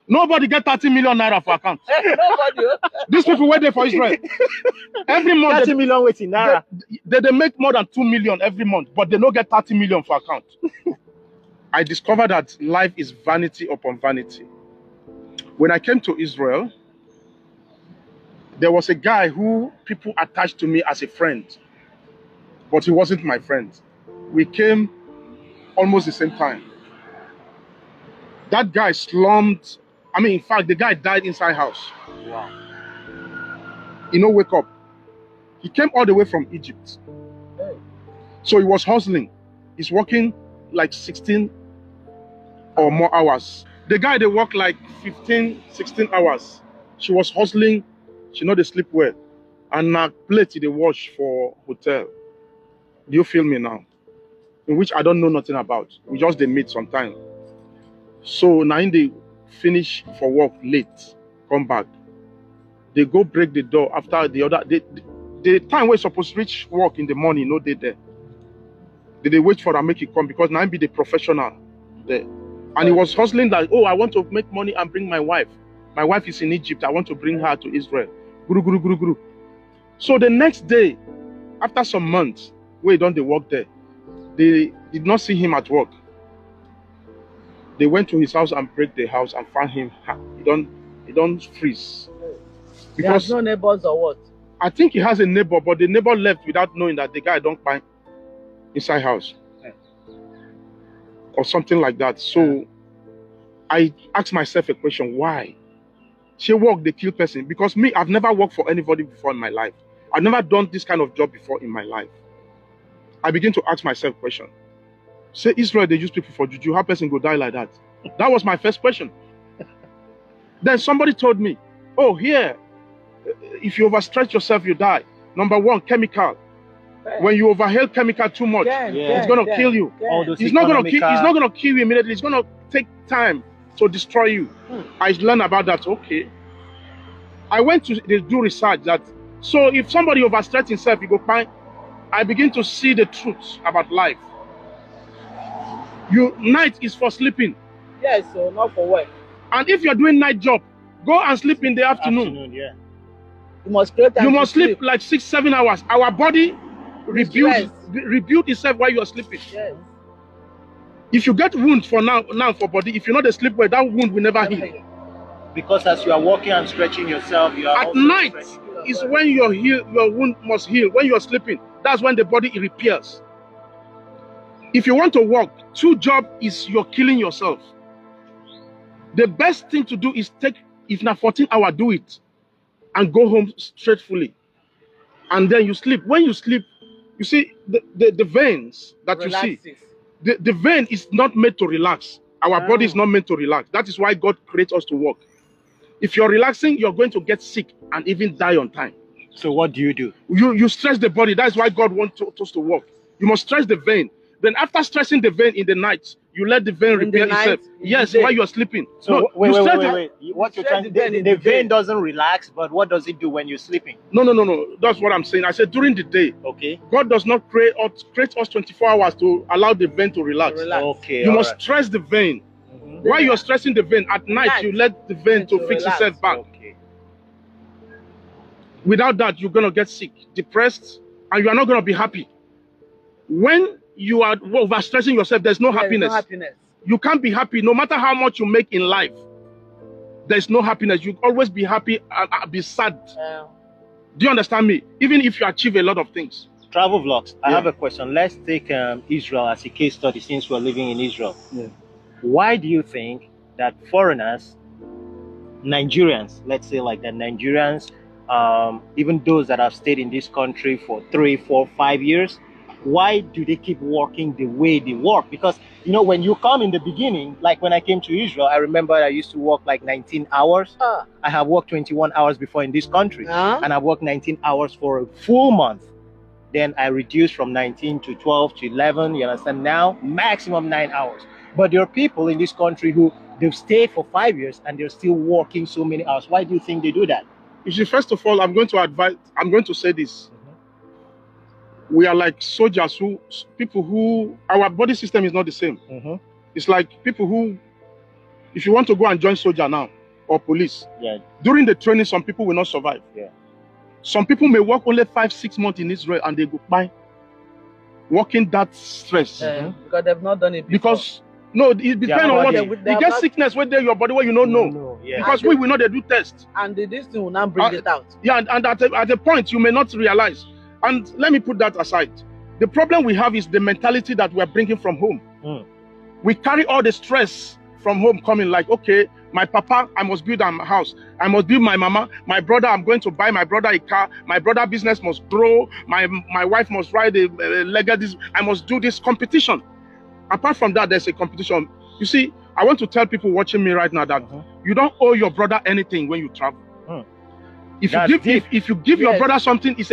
Nobody get 30 million naira for account. Nobody. These people wait there for Israel. Every month 30 million waiting naira. They make more than 2 million every month, but they don't get 30 million for account. I discovered that life is vanity upon vanity. When I came to Israel, there was a guy who people attached to me as a friend, but he wasn't my friend. We came almost the same time. That guy slumped. I mean, in fact, the guy died inside house. Wow. He no wake up. He came all the way from Egypt. So he was hustling. He's working like 16 or more hours. The guy, they work like 15, 16 hours. She was hustling. She know they sleep well. And now plate they wash for hotel. Do you feel me now? In which I don't know nothing about. We just they meet sometime. So now they finish for work late, come back. They go break the door after the other. The time we're supposed to reach work in the morning, no they there. They wait for her make it come because now be the professional there. And he was hustling like, oh, I want to make money and bring my wife. My wife is in Egypt. I want to bring her to Israel. Guru, guru, guru, guru. So the next day, after some months, where they work there, they did not see him at work. They went to his house and break the house and found him. He don't freeze. Because no neighbors or what? I think he has a neighbor, but the neighbor left without knowing that the guy don't find inside house. Or something like that. So I asked myself a question, why? She work, they kill person. Because me, I've never worked for anybody before in my life. I've never done this kind of job before in my life. I begin to ask myself a question. Say Israel, they use people for juju. How person go die like that? That was my first question. Then somebody told me, oh, here, if you overstretch yourself, you die. Number one, chemical. When you overhaul chemical too much, it's gonna kill you. It's not gonna kill you immediately. It's gonna take time to destroy you. I learned about that. Okay. I went to do research that. So if somebody overstretch himself, you go find. I begin to see the truth about life. Night is for sleeping. Yes, so not for work. And if you're doing night job, go and sleep in the afternoon. Yeah. You must create time. You must sleep like 6-7 hours. Our body rebuild itself while you are sleeping. Yes. If you get wound for now for body, if you know they sleep well, that wound will never heal. Because as you are walking and stretching yourself, you are at night is when your wound must heal. When you are sleeping, that's when the body repairs. If you want to walk, true job is you're killing yourself. The best thing to do is take, if not 14 hours, do it and go home straightfully. And then you sleep. When you sleep, you see the veins that relaxes. You see, the vein is not made to relax. Our body is not meant to relax. That is why God creates us to walk. If you're relaxing, you're going to get sick and even die on time. So what do? You stress the body. That's why God wants us to walk. You must stress the vein. Then after stressing the vein in the night, you let the vein repair itself. Yes, while you're sleeping. So no, wait. What you're trying to do? The vein doesn't relax, but what does it do when you're sleeping? No. That's what I'm saying. I said during the day. Okay. God does not create us 24 hours to allow the vein to relax. Okay. You must stress the vein. While you're stressing the vein, at night you let the vein to fix itself back. Okay. Without that, you're gonna get sick, depressed, and you are not gonna be happy. When you are overstressing yourself, there's no happiness. You can't be happy no matter how much you make in life. There's no happiness. You always be happy and be sad. Do you understand me? Even if you achieve a lot of things. Travel vlogs. I have a question. Let's take Israel as a case study since we're living in Israel. Yeah. Why do you think that foreigners, Nigerians, let's say like that, Nigerians, even those that have stayed in this country for 3, 4, 5 years, why do they keep working the way they work? Because, you know, when you come in the beginning, like when I came to Israel, I remember I used to work like 19 hours. I have worked 21 hours before in this country. And I worked 19 hours for a full month. Then I reduced from 19 to 12 to 11. You understand? Now, maximum 9 hours. But there are people in this country who they've stayed for 5 years and they're still working so many hours. Why do you think they do that? You see, first of all, I'm going to say this. We are like soldiers people who, our body system is not the same. It's like people who If you want to go and join soldier now or police, Yeah. during the training, some people will not survive. Yeah. Some people may work only 5-6 months in Israel and they go by working that stress. Because they've not done it before. Because no, it depends on what you get sickness where there your body where you don't know. No, yeah. Because we will not they do test. And this thing will not bring it out. Yeah, and at a point you may not realize. And let me put that aside. The problem we have is the mentality that we're bringing from home. We carry all the stress from home coming like, okay, my papa, I must build a house. I must build my mama. My brother, I'm going to buy my brother a car. My brother business must grow. My wife must ride a legacy. I must do this competition. Apart from that, there's a competition. You see, I want to tell people watching me right now that you don't owe your brother anything when you travel. If you give your brother something, it's a